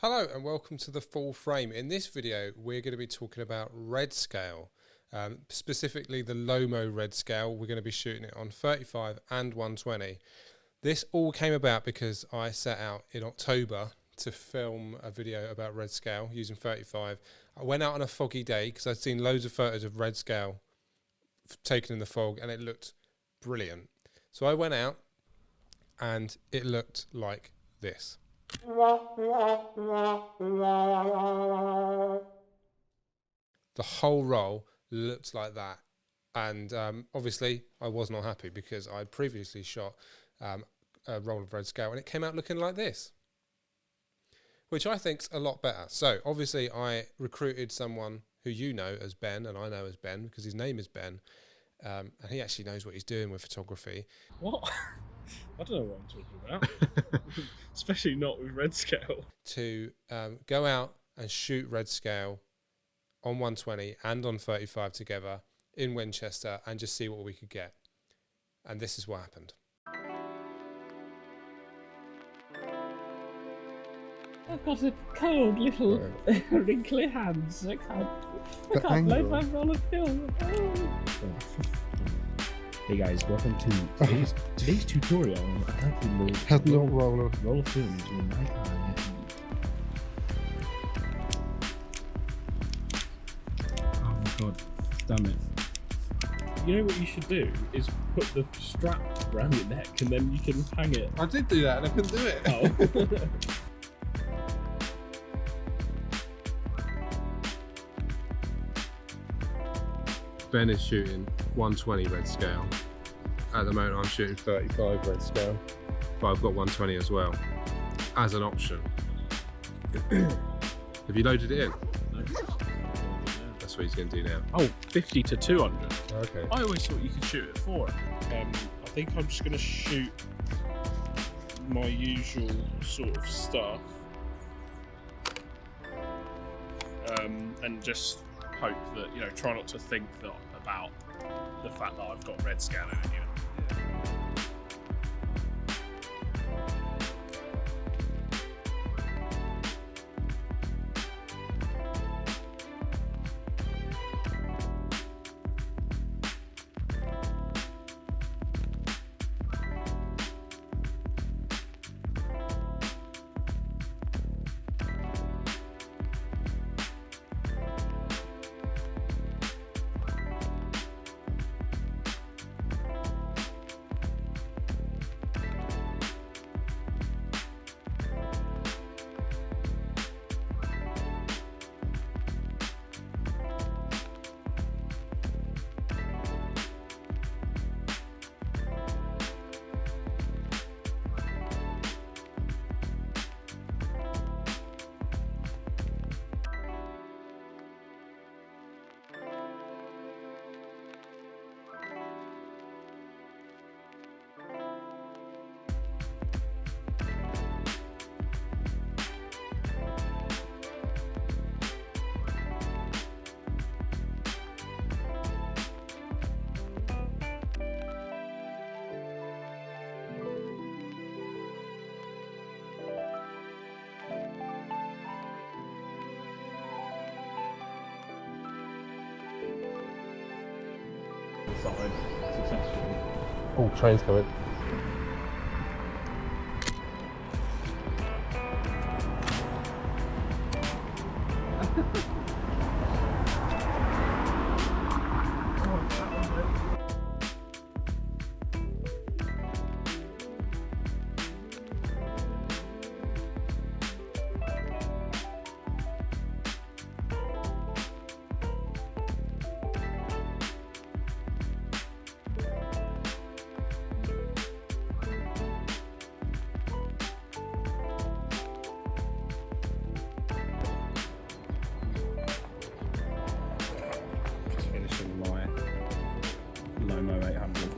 Hello and welcome to the Full Frame. In this video we're going to be talking about Redscale, specifically the Lomo Redscale. We're going to be shooting it on 35 and 120. This all came about because I set out in October to film a video about Redscale using 35. I went out on a foggy day because I'd seen loads of photos of Redscale taken in the fog and it looked brilliant. So I went out and it looked like this. The whole roll looked like that, and obviously I was not happy because I previously shot a roll of Redscale and it came out looking like this, which I think's a lot better. So obviously I recruited someone who you know as Ben, and I know as Ben because his name is Ben, and he actually knows what he's doing with photography. What? I don't know what I'm talking about. Especially not with Redscale. To go out and shoot Redscale on 120 and on 35 together in Winchester and just see what we could get. And this is what happened. I've got a cold little wrinkly hands. I can't load my roll of film. Hey guys, welcome to today's tutorial on how to load roll of film in my car. Oh my god, damn it. You know what you should do is put the strap around your neck and then you can hang it. I did do that and I couldn't do it. Oh. Ben is shooting 120 Redscale. At the moment I'm shooting 35 Redscale, but I've got 120 as well, as an option. Have you loaded it in? No. That's what he's going to do now. Oh, 50 to 200. Okay. I always thought you could shoot at 400. I think I'm just going to shoot my usual sort of stuff. And just hope that, you know, try not to think about the fact that I've got Redscale in it, you know. Successfully. Oh, train's coming. Lomo 800.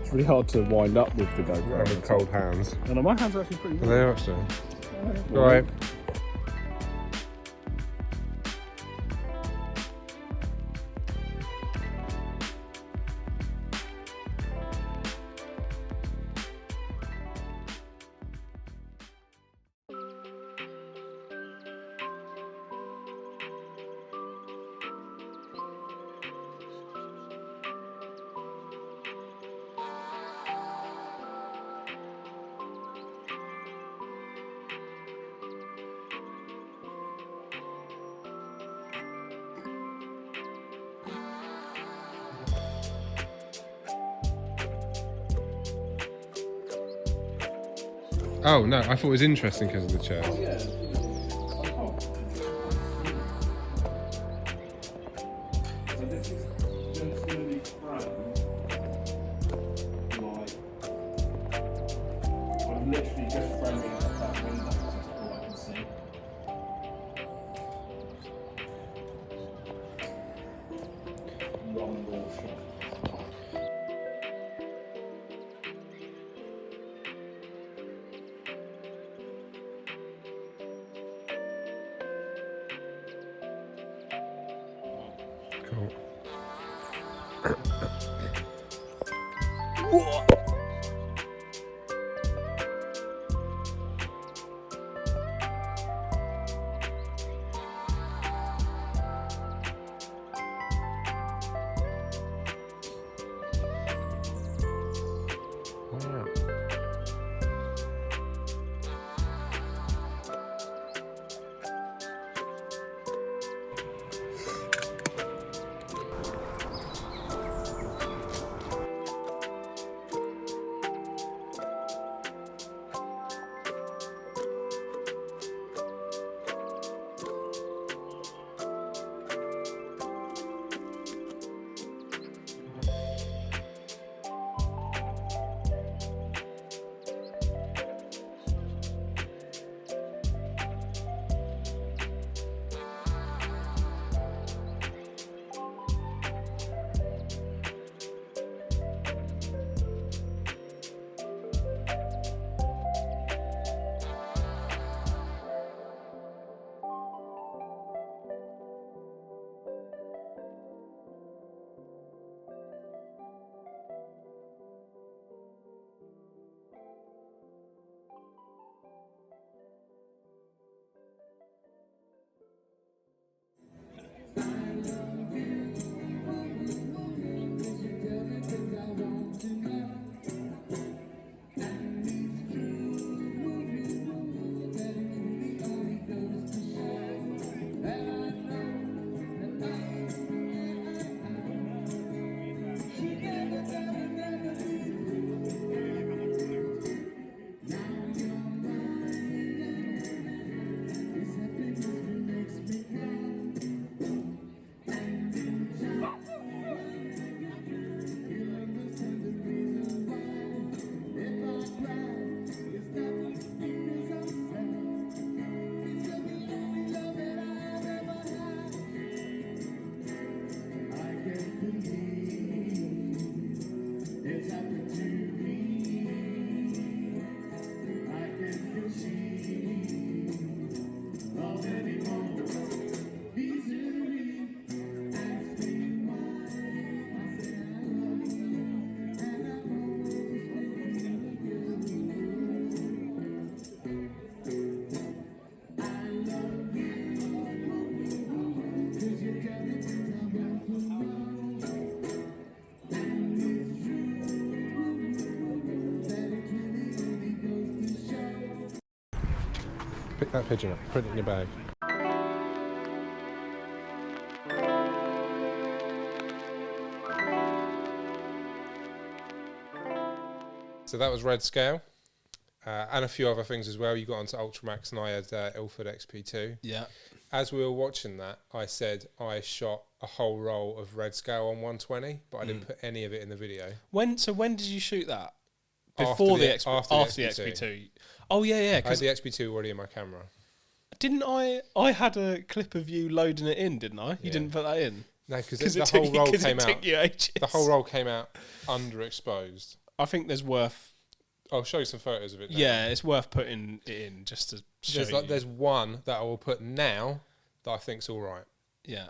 It's really hard to wind up with the GoPro. With cold hands. And my hands are actually pretty good. They are actually. Right. Oh no, I thought it was interesting because of the chairs. Oh, yeah. So this is just going to be framed like I'm literally just framing up that window because that's all I can see. One raw shot. Cool. Pick that pigeon up, put it in your bag. So that was Redscale, and a few other things as well. You got onto Ultramax and I had Ilford XP2. Yeah. As we were watching that, I said I shot a whole roll of Redscale on 120, but I didn't put any of it in the video. When did you shoot that? After Before the after the XP2. XP2. Oh yeah, yeah. I had the XP2 already in my camera. Didn't I? I had a clip of you loading it in, didn't I? You Yeah. didn't put that in. No, because the whole roll came out. You ages. The whole roll came out underexposed. I think there's worth. I'll show you some photos of it now. Yeah, it's worth putting it in just to show you. There's one that I will put now that I think's all right. Yeah.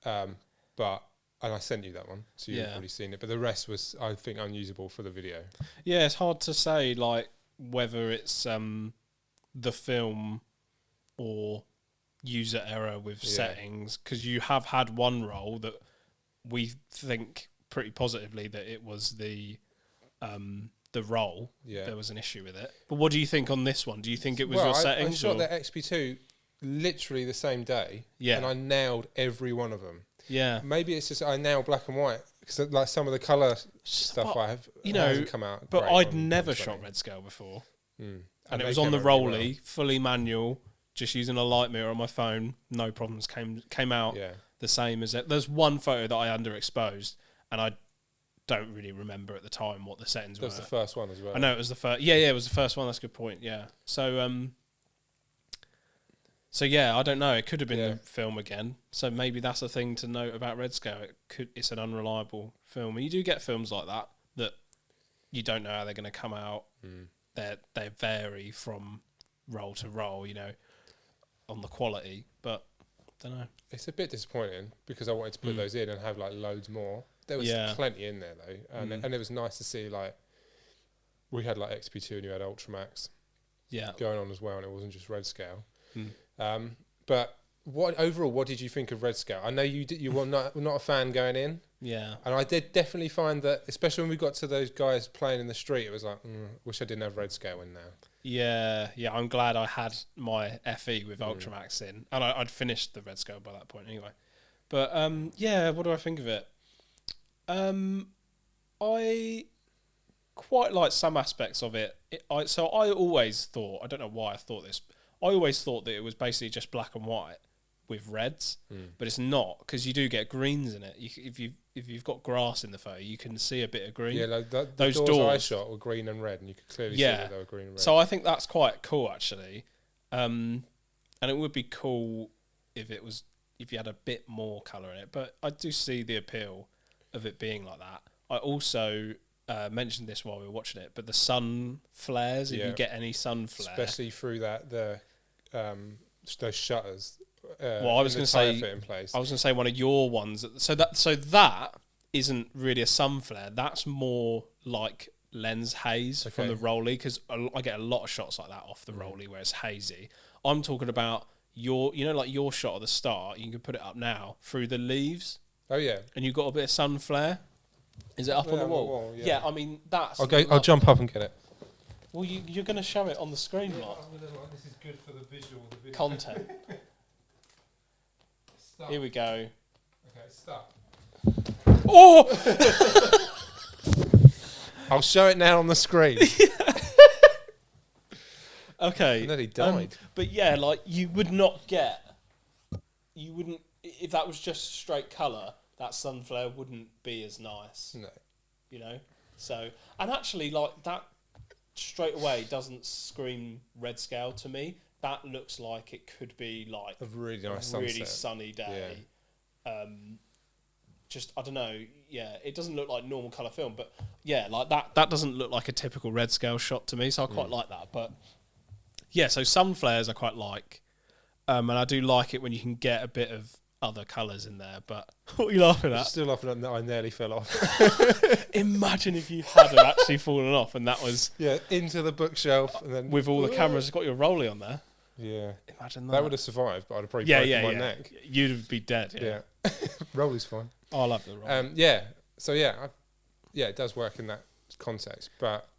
And I sent you that one, so you've already seen it. But the rest was, I think, unusable for the video. Yeah, it's hard to say, like, whether it's the film or user error with settings, because you have had one roll that we think pretty positively that it was the roll. Yeah. There was an issue with it. But what do you think on this one? Do you think it was your I settings? shot the XP2 literally the same day, and I nailed every one of them. Yeah. Maybe it's just I nailed black and white, because like some of the colour stuff I have, hasn't come out. But great I'd on never 120. shot Redscale before. and it they was on came the out really rolly, fully manual, just using a light mirror on my phone. No problems. Came out Yeah. the same as it. There's one photo that I underexposed, and I don't really remember at the time what the settings That were. was the first one as well. I know it was the first. Yeah, it was the first one. That's a good point. Yeah. So yeah, I don't know. It could have been the film again. So maybe that's a thing to note about Redscale. It's an unreliable film, and you do get films like that you don't know how they're going to come out. They vary from roll to roll, on the quality. But I don't know. It's a bit disappointing because I wanted to put those in and have like loads more. There was plenty in there though, and it was nice to see like we had like XP2 and you had Ultramax, going on as well, and it wasn't just Redscale. But what did you think of Redscale? I know you were not a fan going in. Yeah. And I did definitely find that, especially when we got to those guys playing in the street, it was like, wish I didn't have Redscale in now. Yeah, I'm glad I had my FE with Ultramax in, and I'd finished the Redscale by that point anyway. But what do I think of it? I quite like some aspects of it. I always thought, I don't know why I thought this, I always thought that it was basically just black and white with reds, but it's not, because you do get greens in it. If you've got grass in the photo, you can see a bit of green. Yeah, like those doors I doors shot were green and red, and you could clearly see that they were green and red. So I think that's quite cool actually, and it would be cool if you had a bit more colour in it. But I do see the appeal of it being like that. I also mentioned this while we were watching it, but the sun flares, if you get any sun flare, especially through those shutters. Well, I was going to say one of your ones. So that isn't really a sun flare. That's more like lens haze from the rolly, because I get a lot of shots like that off the rolly where it's hazy. I'm talking about your shot at the start. You can put it up now through the leaves. Oh yeah, and you've got a bit of sun flare. Is it up on the wall? Yeah. I mean that's. I'll jump up and get it. Well, you're going to show it on the screen, Mark. This is good for the visual. Content. Here we go. Okay, stop. Oh! I'll show it now on the screen. Okay. And then he died. But yeah, like you wouldn't, if that was just straight colour, that sun flare wouldn't be as nice. No. So, and actually like that straight away doesn't scream Redscale to me. That looks like it could be like a really nice really sunny day. Yeah. Just I don't know. Yeah, it doesn't look like normal colour film, but yeah, like that doesn't look like a typical Redscale shot to me. So I quite like that. But yeah, so sun flares I quite like, and I do like it when you can get a bit of other colours in there. But what are you laughing at? I'm still laughing at that. I nearly fell off. Imagine if you had actually fallen off, and that was into the bookshelf, and then with all the cameras, got your rolly on there. Yeah, imagine that. That would have survived, but I'd have probably broken my neck. You'd be dead. Yeah, Rolly's fine. Oh, I love the roll. So it does work in that context, but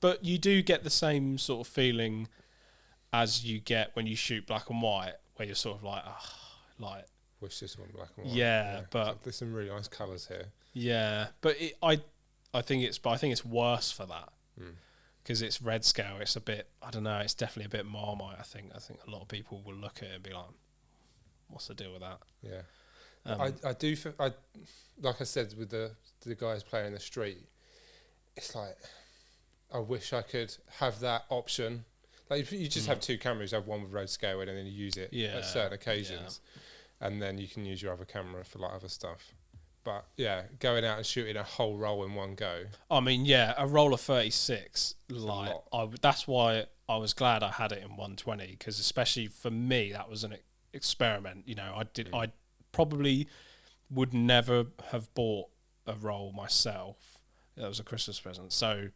but you do get the same sort of feeling as you get when you shoot black and white, where you're sort of like, wish this one black and white. Yeah, but there's some really nice colours here. Yeah, but I think it's worse for that. Because it's Redscale, it's a bit, I don't know, it's definitely a bit Marmite, I think. I think a lot of people will look at it and be like, what's the deal with that? Yeah. I do, like I said, with the guys playing in the street, it's like, I wish I could have that option. Like, if you just have two cameras, you have one with Redscale in and then you use it at certain occasions. And then you can use your other camera for like other stuff. But yeah, going out and shooting a whole roll in one go. I mean, a roll of 36. That's why I was glad I had it in 120, because especially for me, that was an experiment. I probably would never have bought a roll myself. That was a Christmas present. So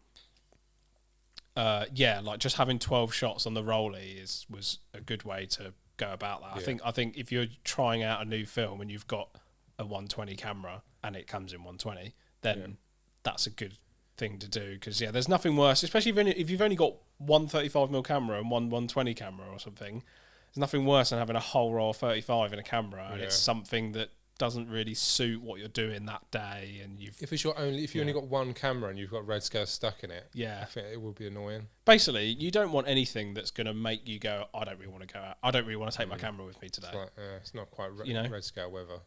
just having 12 shots on the rolly was a good way to go about that. Yeah. I think if you're trying out a new film and you've got a 120 camera and it comes in 120, then that's a good thing to do, because there's nothing worse, especially if you've only got one 35mm camera and one 120 camera or something. There's nothing worse than having a whole roll of 35 in a camera and it's something that doesn't really suit what you're doing that day, and if you only got one camera and you've got Redscale stuck in it, I think it will be annoying. Basically, you don't want anything that's going to make you go, I don't really want to go out. I don't really want to take my camera with me today. It's not quite Redscale weather.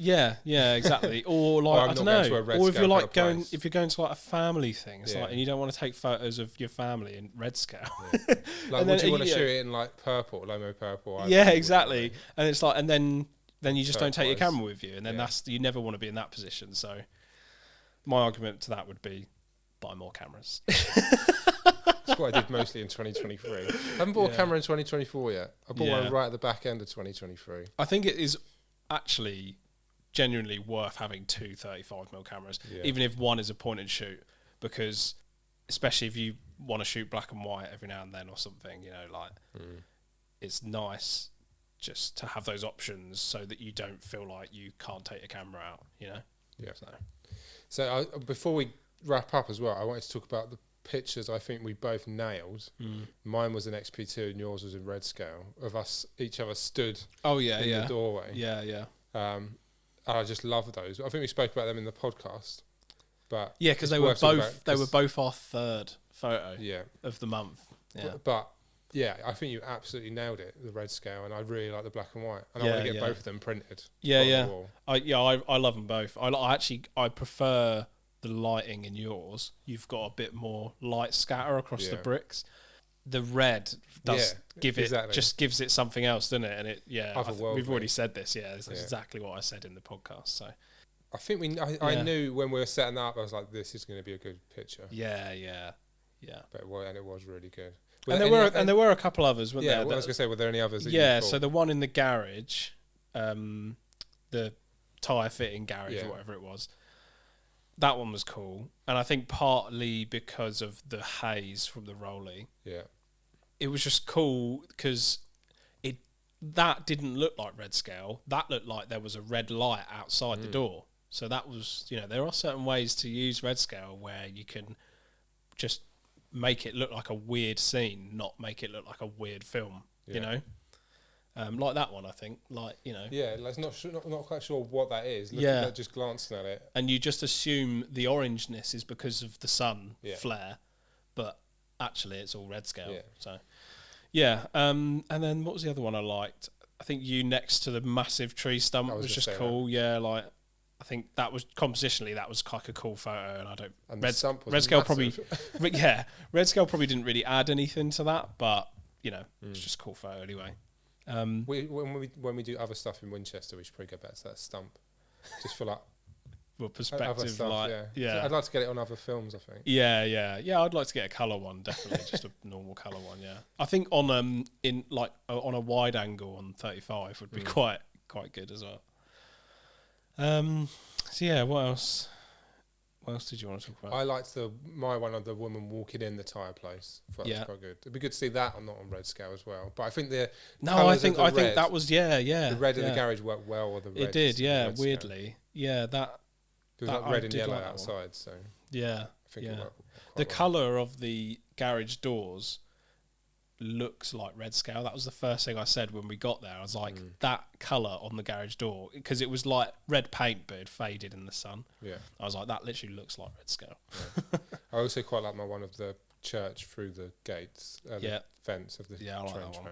Yeah, exactly. Or like, I don't know. Or if you're like if you're going to like a family thing, it's like, and you don't want to take photos of your family in Redscale. Yeah. Like, would you want to shoot it in like purple, Lomo purple? Yeah, exactly. And it's like, and then you just don't take your camera with you, and then you never want to be in that position. So my argument to that would be buy more cameras. That's what I did mostly in 2023. I haven't bought a camera in 2024 yet. I bought one right at the back end of 2023. I think it is actually genuinely worth having two 35mm cameras, even if one is a point and shoot, because especially if you want to shoot black and white every now and then or something, it's nice just to have those options so that you don't feel like you can't take your camera out, So before we wrap up as well, I wanted to talk about the pictures I think we both nailed. Mine was an XP2 and yours was in Redscale, of us each other stood in the doorway. I just love those. I think we spoke about them in the podcast, but because they were both our third photo of the month. But I think you absolutely nailed it, the Redscale, and I really like the black and white, and I want to get both of them printed. I love them both. I prefer the lighting in yours. You've got a bit more light scatter across the bricks. The red does just gives it something else, doesn't it? And it we've already said this. This is exactly what I said in the podcast. So I think I knew when we were setting up, I was like, this is going to be a good picture. But it was really good. And there were a couple others, weren't there? I was going to say, were there any others? So the one in the garage, the tyre fitting garage or whatever it was, that one was cool. And I think partly because of the haze from the rollie. It was just cool because that didn't look like Redscale. That looked like there was a red light outside the door. So that was, there are certain ways to use Redscale where you can just make it look like a weird scene, not make it look like a weird film, you know? Like that one, I think. Like not quite sure what that is. Just glancing at it, and you just assume the orangeness is because of the sun flare, but actually it's all Redscale. So and then what was the other one I liked? I think you next to the massive tree stump was just cool. Like I think that was compositionally that was like a cool photo, and I don't. And Redscale probably, Redscale probably didn't really add anything to that, but it's just a cool photo anyway. When we do other stuff in Winchester, we should probably go back to that stump, just for like perspective. Stuff, So I'd like to get it on other films. I think. I'd like to get a colour one, definitely, just a normal colour one. I think on on a wide angle on 35 would be quite good as well. What else? What else did you want to talk about? I liked my one of the woman walking in the tyre place. I thought that was quite good. It'd be good to see that on not on Redscale as well. But I think I think that was the red in the garage worked well with the red. It did, weirdly. That there was like red and yellow outside, so I think it worked the colour of the garage doors looks like Redscale. That was the first thing I said when we got there. I was like, that colour on the garage door, because it was like red paint but it faded in the sun. I was like, that literally looks like Redscale. I also quite like my one of the church through the gates, the fence of the trench. I like that one.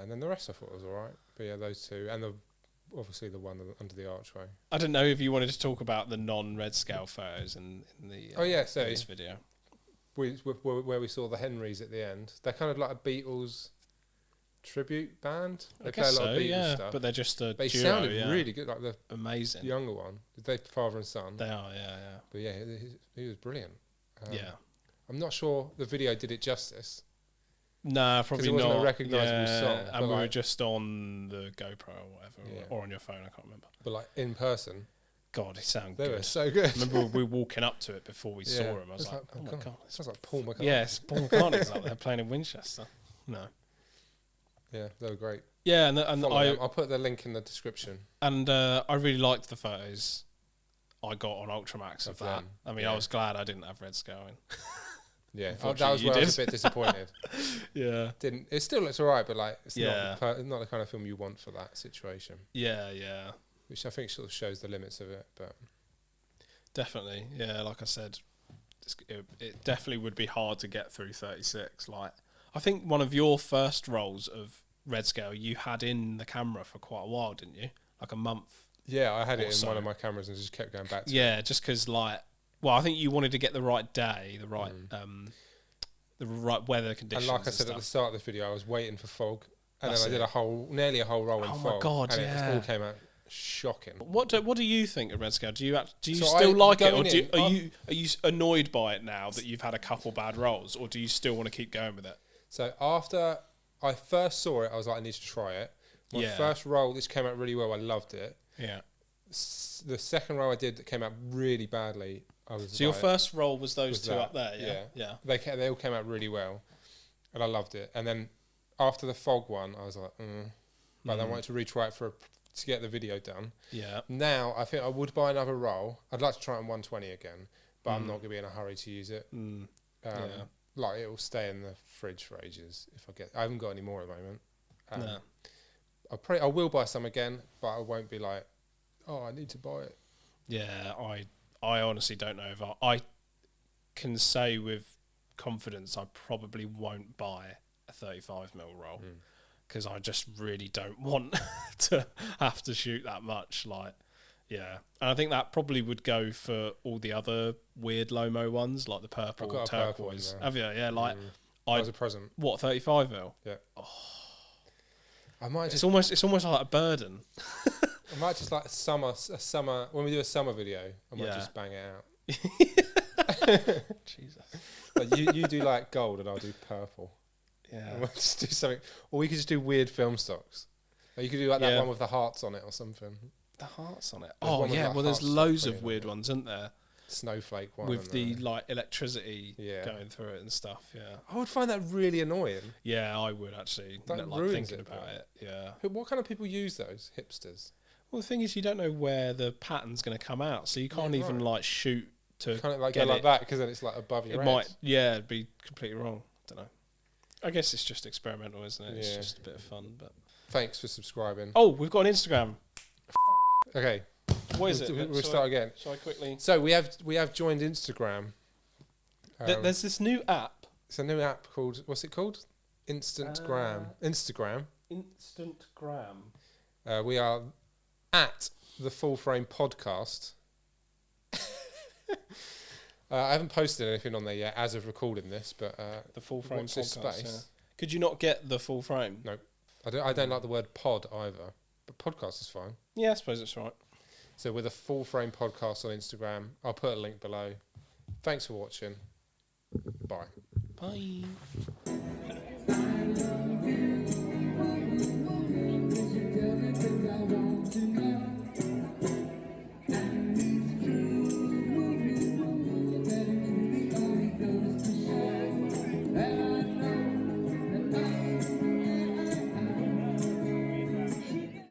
And then the rest I thought was alright. But those two, and obviously the one under the archway. I don't know if you wanted to talk about the non-Redscale photos in the this video. Where we saw the Henrys at the end. They're kind of like a Beatles tribute band. They play a lot of Beatles stuff. But they're just a They duo, sounded really good, like the amazing younger one. They father and son. They are, But he was brilliant. I'm not sure the video did it justice. Nah, probably not. It wasn't a recognisable song. And we were just on the GoPro or whatever, or on your phone, I can't remember. But like in person, God, he sounded good. They were so good. I remember we were walking up to it before we saw him. I was like, oh my God. It sounds like Paul McCartney. Yes, Paul McCartney's up there playing in Winchester. No. Yeah, they were great. Yeah, and I'll put the link in the description. And I really liked the photos I got on Ultramax of that. I mean, I was glad I didn't have Redscale in. Yeah, that was where I was a bit disappointed. It still looks alright, but like it's not the kind of film you want for that situation. Yeah. which I think sort of shows the limits of it. But Definitely, yeah. Like I said, it definitely would be hard to get through 36. Like, I think one of your first rolls of Redscale you had in the camera for quite a while, didn't you? Like a month. yeah, I had it in Also- one of my cameras and just kept going back to it. Yeah, just because like, well, I think you wanted to get the right day, the right weather conditions. And like I said at the stuff. start of the video, I was waiting for fog, and That's then I did it. nearly a whole roll in Oh fog. my God, and yeah. it all came out shocking. What do you think of Redscale? Do you So still like it, or going are you annoyed by it now that you've had a couple bad rolls, or do you still want to keep going with it? So after I first saw it, I was like, I need to try it. My Yeah. first roll, this came out really well. I loved it. Yeah. The second roll I did that came out really badly. I was So your like, first roll was those was two that, up there, yeah, yeah. they all came out really well, and I loved it. And then after the fog one, I was like, but I wanted to retry it to get the video done. Yeah. Now I think I would buy another roll. I'd like to try it on 120 again, but I'm not going to be in a hurry to use it. Yeah. Like it will stay in the fridge for ages. I haven't got any more at the moment. No. I will buy some again, but I won't be like, oh, I need to buy it. Yeah, I honestly don't know if I can say with confidence I probably won't buy a 35mm roll because I just really don't want to have to shoot that much. Like, yeah, and I think that probably would go for all the other weird Lomo ones, like the purple, I've got a purple one turquoise. there. Have you? Yeah, like That was a present. what 35mm? Yeah. I might It's just almost like a burden. I might just like a summer when we do a summer video. I might Yeah. just bang it out. Jesus. Like you do like gold and I'll do purple. Yeah. We'll just do something, or we could just do weird film stocks. Or you could do like that Yeah. one with the hearts on it or something. The hearts on it. There's Oh one with, yeah, like, well there's hearts loads playing of on weird it. ones, isn't there? Snowflake one With and the like electricity Yeah. going through it and stuff. Yeah. I would find that really annoying. Yeah, I would actually. That Like ruins thinking it, about though. it. Yeah. What kind of people use those? Hipsters. Well, the thing is, you don't know where the pattern's going to come out, so you can't even right. like shoot to Kind of like get go like it. that because then it's like above your It head. might, yeah, it'd be completely wrong. Don't know. I guess it's just experimental, isn't it? It's Yeah. just a bit of fun. But Thanks for subscribing. oh, we've got an Instagram. Okay, What is it? we'll start again. Shall I quickly? So we have joined Instagram. There's this new app. It's a new app called, what's it called? Instagram. Instagram. Instantgram. We are at the Full Frame Podcast. I haven't posted anything on there yet as of recording this, but The full frame watch this podcast. space. Yeah. Could you not get the full frame? No, I don't like the word pod either, but podcast is fine. Yeah, I suppose it's right. So we're the Full Frame Podcast on Instagram. I'll put a link below. Thanks for watching. Bye. Bye. I want to know.